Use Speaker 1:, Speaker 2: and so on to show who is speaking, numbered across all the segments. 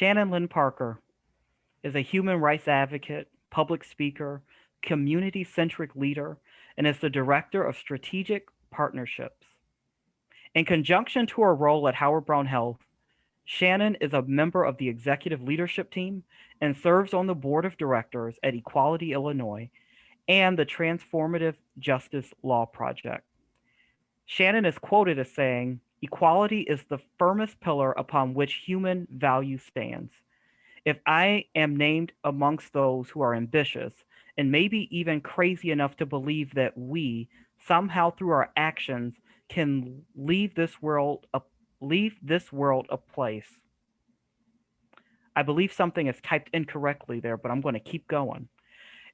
Speaker 1: Channyn Lyne Parker is a human rights advocate, public speaker, community centric leader, and is the director of strategic partnerships. In conjunction to her role at Howard Brown Health, Channyn is a member of the executive leadership team and serves on the board of directors at Equality Illinois and the Transformative Justice Law Project. Channyn is quoted as saying, "Equality is the firmest pillar upon which human value stands. If I am named amongst those who are ambitious and maybe even crazy enough to believe that we, somehow through our actions, can leave this world a place." I believe something is typed incorrectly there, but I'm going to keep going.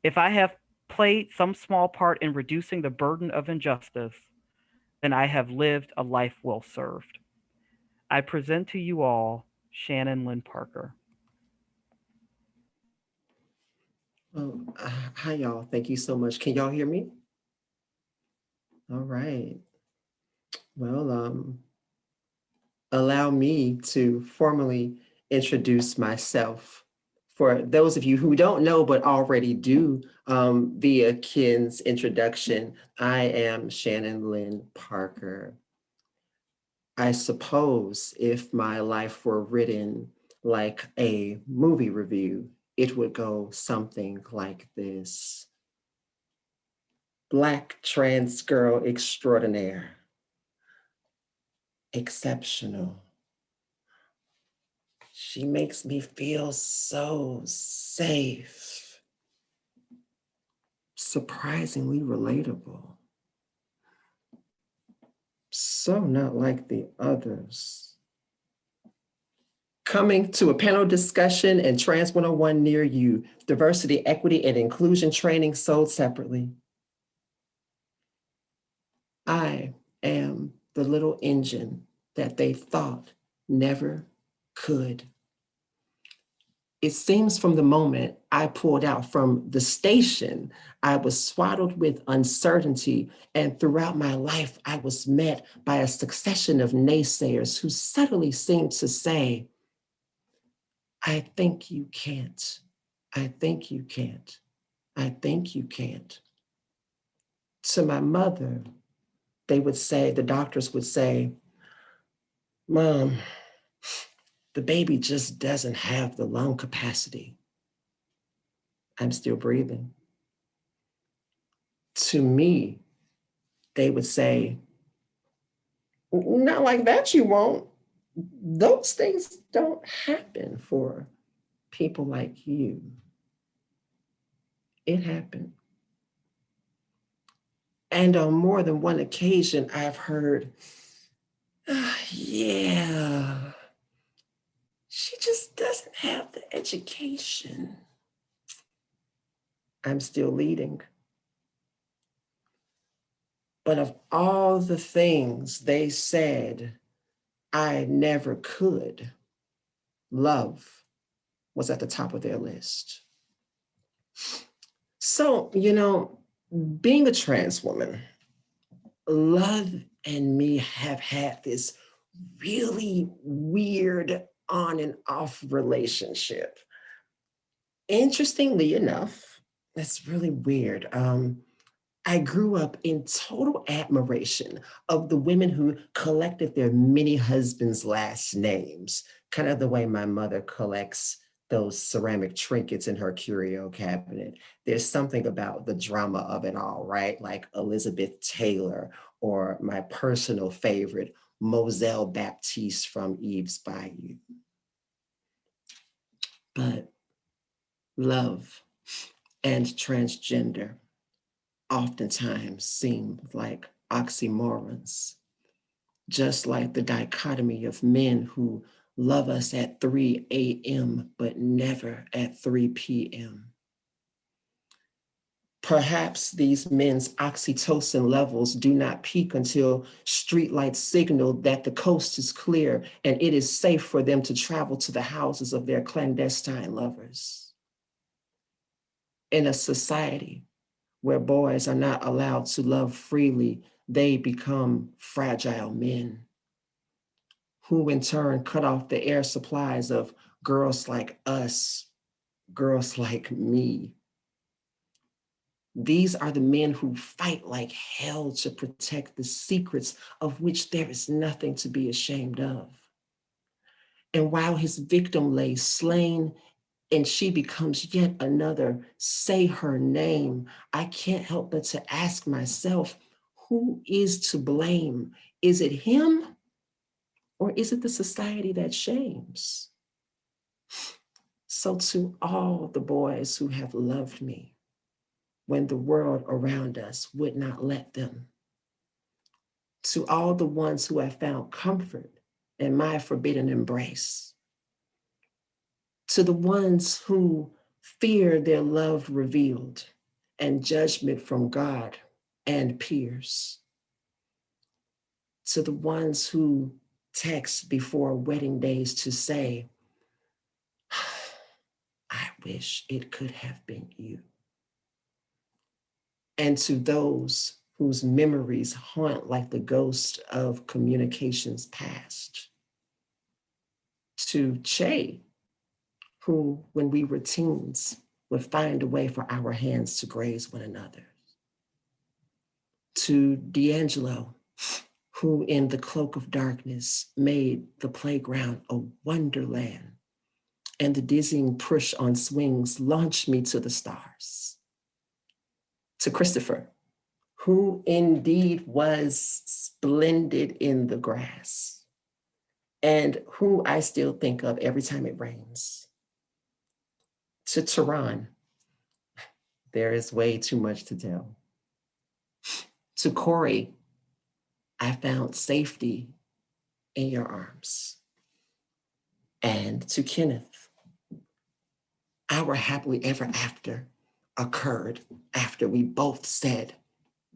Speaker 1: If I have played some small part in reducing the burden of injustice, then I have lived a life well served. I present to you all Channyn Lyne Parker.
Speaker 2: Hi, y'all. Thank you so much. Can y'all hear me? All right. Well, allow me to formally introduce myself. For those of you who don't know but already do, via Ken's introduction, I am Channyn Lyne Parker. I suppose if my life were written like a movie review, it would go something like this. Black trans girl extraordinaire, exceptional. She makes me feel so safe, surprisingly relatable, so not like the others. Coming to a panel discussion and Trans 101 near you, diversity, equity, and inclusion training sold separately. I am the little engine that they thought never could. It seems from the moment I pulled out from the station, I was swaddled with uncertainty, and throughout my life, I was met by a succession of naysayers who subtly seemed to say, "I think you can't. I think you can't. I think you can't." To my mother, they would say, the doctors would say, "Mom, the baby just doesn't have the lung capacity." I'm still breathing. To me, they would say, "Not like that, you won't. Those things don't happen for people like you." It happened. And on more than one occasion, I've heard, "Yeah, she just doesn't have the education." I'm still leading. But of all the things they said I never could, love was at the top of their list. So, being a trans woman, love and me have had this really weird on and off relationship. Interestingly enough, that's really weird. I grew up in total admiration of the women who collected their many husbands' last names, kind of the way my mother collects those ceramic trinkets in her curio cabinet. There's something about the drama of it all, right? Like Elizabeth Taylor, or my personal favorite, Moselle Baptiste from Eve's Bayou. But love and transgender oftentimes seem like oxymorons, just like the dichotomy of men who love us at 3 a.m. but never at 3 p.m. Perhaps these men's oxytocin levels do not peak until streetlights signal that the coast is clear and it is safe for them to travel to the houses of their clandestine lovers. In a society where boys are not allowed to love freely, they become fragile men, who in turn cut off the air supplies of girls like us, girls like me. These are the men who fight like hell to protect the secrets of which there is nothing to be ashamed of. And while his victim lay slain and she becomes yet another, say her name, I can't help but to ask myself, who is to blame? Is it him or is it the society that shames? So to all the boys who have loved me when the world around us would not let them, to all the ones who have found comfort in my forbidden embrace, to the ones who fear their love revealed and judgment from God and peers, to the ones who text before wedding days to say, I wish it could have been you. And to those whose memories haunt like the ghost of communications past, to Che, who, when we were teens, would find a way for our hands to graze one another, to D'Angelo, who in the cloak of darkness made the playground a wonderland, and the dizzying push on swings launched me to the stars, to Christopher, who indeed was splendid in the grass, and who I still think of every time it rains, to Tehran, there is way too much to tell, to Corey, I found safety in your arms, and to Kenneth, our happily ever after occurred after we both said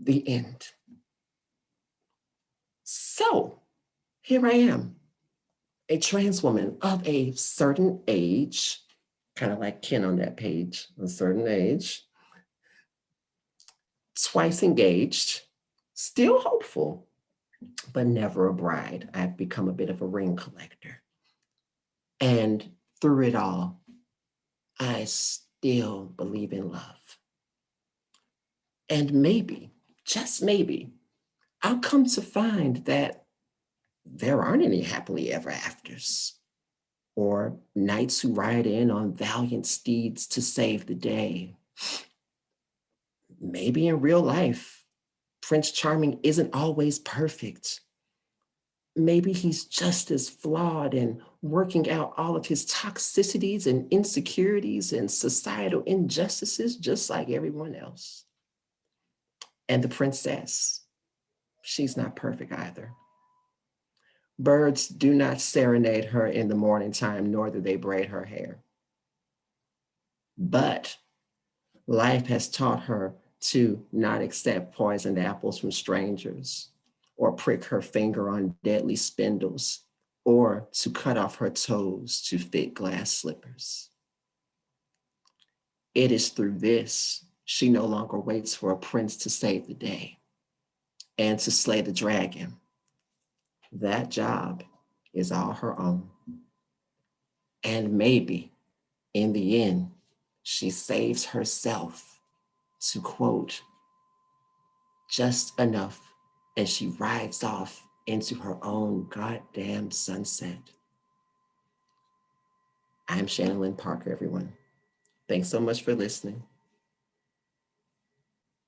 Speaker 2: the end. So here I am, a trans woman of a certain age, kind of like Ken on that page, a certain age, twice engaged, still hopeful, but never a bride. I've become a bit of a ring collector. And through it all, I still believe in love. And maybe, just maybe, I'll come to find that there aren't any happily ever afters or knights who ride in on valiant steeds to save the day. Maybe in real life, Prince Charming isn't always perfect. Maybe he's just as flawed and working out all of his toxicities and insecurities and societal injustices just like everyone else. And the princess, she's not perfect either. Birds do not serenade her in the morning time, nor do they braid her hair. But life has taught her to not accept poisoned apples from strangers, or prick her finger on deadly spindles, or to cut off her toes to fit glass slippers. It is through this she no longer waits for a prince to save the day and to slay the dragon. That job is all her own. And maybe in the end, she saves herself to quote, just enough as she rides off into her own goddamn sunset. I'm Channyn Lyne Parker, everyone. Thanks so much for listening.